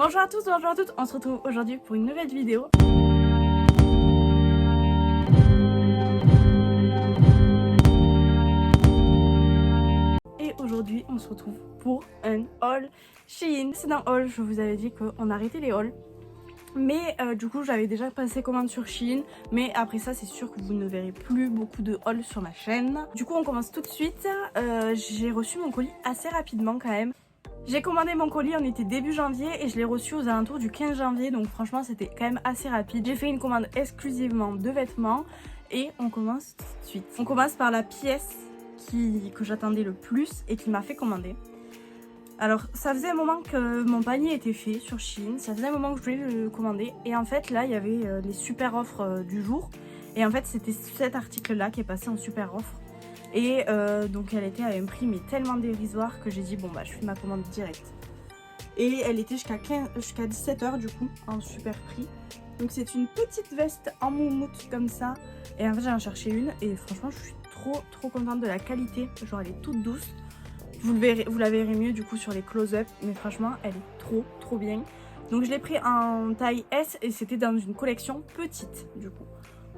Bonjour à tous, bonjour à toutes, on se retrouve aujourd'hui pour une nouvelle vidéo. Et aujourd'hui on se retrouve pour un haul Shein. C'est un haul, je vous avais dit qu'on arrêtait les hauls. Mais du coup j'avais déjà passé commande sur Shein. Mais après ça c'est sûr que vous ne verrez plus beaucoup de hauls sur ma chaîne. Du coup on commence tout de suite. J'ai reçu mon colis assez rapidement quand même. J'ai commandé mon colis, on était début janvier et je l'ai reçu aux alentours du 15 janvier. Donc franchement c'était quand même assez rapide. J'ai fait une commande exclusivement de vêtements et on commence tout de suite. On commence par la pièce que j'attendais le plus et qui m'a fait commander. Alors ça faisait un moment que mon panier était fait sur Shein, ça faisait un moment que je voulais le commander et en fait là il y avait les super offres du jour et en fait c'était cet article là qui est passé en super offre et donc elle était à un prix mais tellement dérisoire que j'ai dit bon bah je fais ma commande directe et elle était jusqu'à 17h du coup en super prix. Donc c'est une petite veste en moumoute comme ça et en fait j'en ai cherché une et franchement je suis trop contente de la qualité, genre elle est toute douce. Vous la verrez mieux du coup sur les close-up, mais franchement elle est trop bien. Donc je l'ai pris en taille S et c'était dans une collection petite du coup.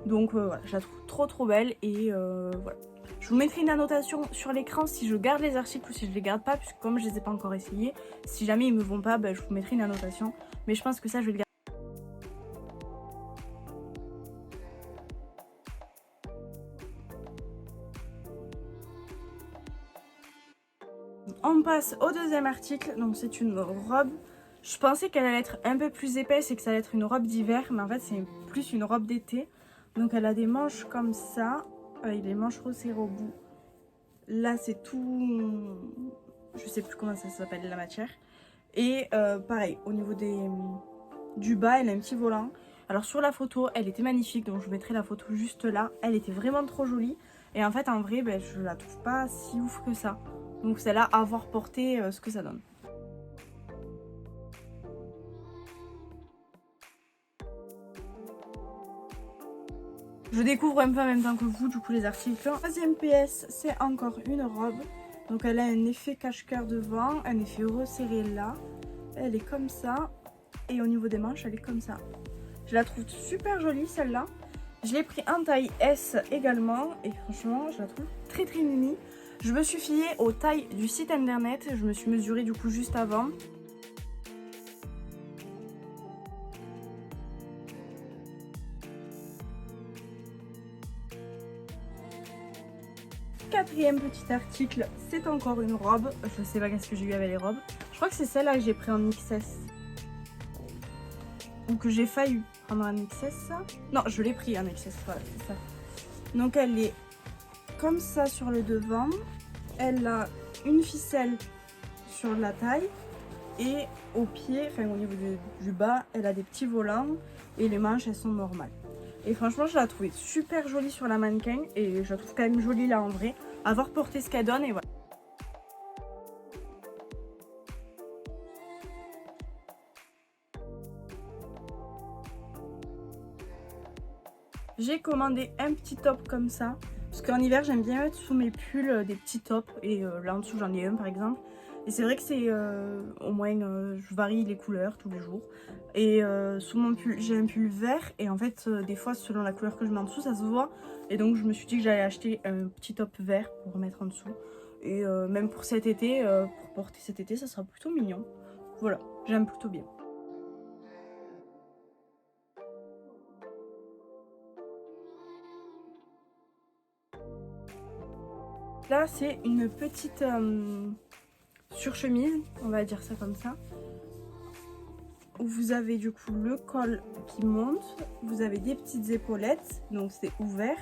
Donc voilà, je la trouve trop belle et voilà. Je vous mettrai une annotation sur l'écran si je garde les articles ou si je les garde pas, puisque comme je les ai pas encore essayés, si jamais ils me vont pas, bah, je vous mettrai une annotation. Mais je pense que ça je vais le garder. On passe au deuxième article, donc c'est une robe. Je pensais qu'elle allait être un peu plus épaisse et que ça allait être une robe d'hiver, mais en fait c'est plus une robe d'été. Donc elle a des manches comme ça, avec les manches resserrées au bout. Là c'est tout, je sais plus comment ça s'appelle la matière. Et pareil, au niveau du bas, elle a un petit volant. Alors sur la photo, elle était magnifique, donc je vous mettrai la photo juste là. Elle était vraiment trop jolie. Et en fait en vrai, ben, je la trouve pas si ouf que ça. Donc celle-là, à voir porter ce que ça donne. Je découvre un peu en même temps que vous, du coup, les articles. Troisième pièce, c'est encore une robe. Donc elle a un effet cache-cœur devant, un effet resserré là. Elle est comme ça. Et au niveau des manches, elle est comme ça. Je la trouve super jolie, celle-là. Je l'ai pris en taille S également. Et franchement, je la trouve très mimi. Je me suis fiée aux tailles du site internet. Je me suis mesurée du coup juste avant. Quatrième petit article, c'est encore une robe. Je sais pas qu'est-ce que j'ai eu avec les robes. Je crois que c'est celle-là que j'ai pris en XS. Ou que j'ai failli prendre en XS. Non, je l'ai pris en XS, voilà, c'est ça. Donc elle est comme ça sur le devant. Elle a une ficelle sur la taille. Et au pied, enfin au niveau du bas, elle a des petits volants. Et les manches, elles sont normales. Et franchement, je la trouvais super jolie sur la mannequin. Et je la trouve quand même jolie là en vrai. À voir porter ce qu'elle donne et voilà. J'ai commandé un petit top comme ça. Parce qu'en hiver, j'aime bien mettre sous mes pulls des petits tops. Et là en dessous, j'en ai un par exemple. Et c'est vrai que c'est au moins, je varie les couleurs tous les jours. Et sous mon pull, j'ai un pull vert. Et en fait, des fois, selon la couleur que je mets en dessous, ça se voit. Et donc, je me suis dit que j'allais acheter un petit top vert pour mettre en dessous. Et même pour cet été, pour porter cet été, ça sera plutôt mignon. Voilà, j'aime plutôt bien. Là, c'est une petite surchemise, on va dire ça comme ça. Où vous avez du coup le col qui monte, vous avez des petites épaulettes, donc c'est ouvert.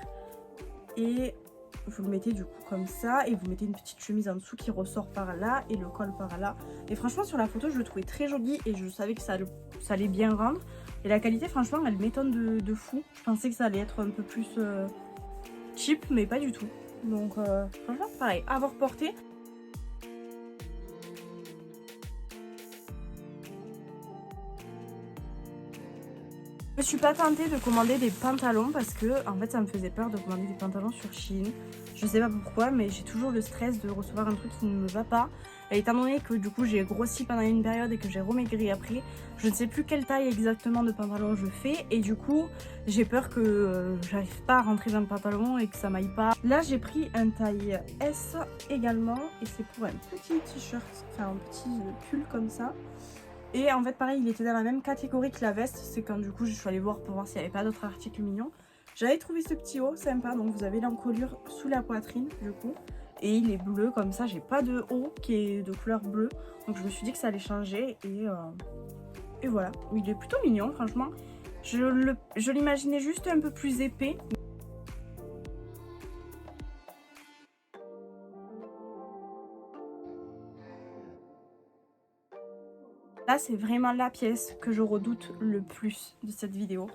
Et vous le mettez du coup comme ça et vous mettez une petite chemise en dessous qui ressort par là et le col par là. Et franchement sur la photo je le trouvais très joli et je savais que ça allait bien rendre. Et la qualité franchement elle m'étonne de fou. Je pensais que ça allait être un peu plus cheap mais pas du tout. Donc franchement pareil, à avoir porté. Je me suis pas tentée de commander des pantalons parce que en fait ça me faisait peur de commander des pantalons sur Shein. Je sais pas pourquoi mais j'ai toujours le stress de recevoir un truc qui ne me va pas. Et étant donné que du coup j'ai grossi pendant une période et que j'ai remaigri après, je ne sais plus quelle taille exactement de pantalon je fais et du coup j'ai peur que j'arrive pas à rentrer dans le pantalon et que ça m'aille pas. Là j'ai pris un taille S également et c'est pour un petit t-shirt, enfin un petit pull comme ça. Et en fait pareil, il était dans la même catégorie que la veste, c'est quand du coup je suis allée voir pour voir s'il n'y avait pas d'autres articles mignons. J'avais trouvé ce petit haut sympa, donc vous avez l'encolure sous la poitrine du coup. Et il est bleu comme ça, j'ai pas de haut qui est de couleur bleue. Donc je me suis dit que ça allait changer et voilà. Il est plutôt mignon franchement. Je l'imaginais juste un peu plus épais. Là c'est vraiment la pièce que je redoute le plus de cette vidéo.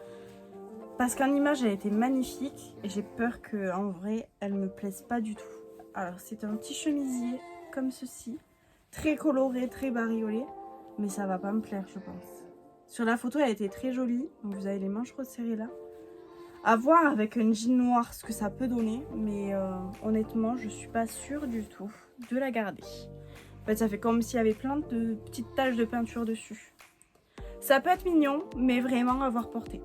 Parce qu'en image elle était magnifique et j'ai peur qu'en vrai elle me plaise pas du tout. Alors c'est un petit chemisier comme ceci, très coloré, très bariolé, mais ça va pas me plaire je pense. Sur la photo elle était très jolie, donc vous avez les manches resserrées là. À voir avec un jean noir ce que ça peut donner, mais honnêtement je suis pas sûre du tout de la garder. En fait ça fait comme s'il y avait plein de petites taches de peinture dessus. Ça peut être mignon, mais vraiment à voir porter.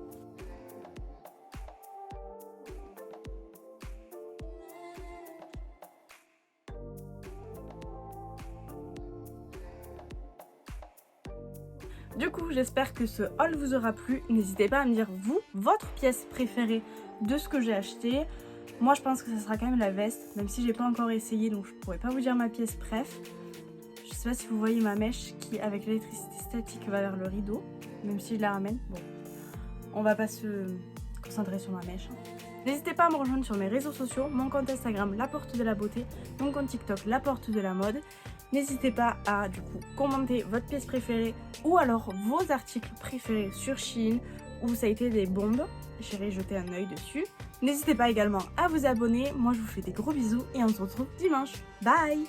Du coup, j'espère que ce haul vous aura plu. N'hésitez pas à me dire, vous, votre pièce préférée de ce que j'ai acheté. Moi, je pense que ça sera quand même la veste, même si j'ai pas encore essayé, donc je pourrais pas vous dire ma pièce préf. Je sais pas si vous voyez ma mèche qui, avec l'électricité statique, va vers le rideau, même si je la ramène. Bon, on va pas se concentrer sur ma mèche. N'hésitez pas à me rejoindre sur mes réseaux sociaux, mon compte Instagram, La Porte de la Beauté, mon compte TikTok, La Porte de la Mode. N'hésitez pas à du coup commenter votre pièce préférée ou alors vos articles préférés sur Shein où ça a été des bombes. J'irai jeter un œil dessus. N'hésitez pas également à vous abonner. Moi je vous fais des gros bisous et on se retrouve dimanche. Bye!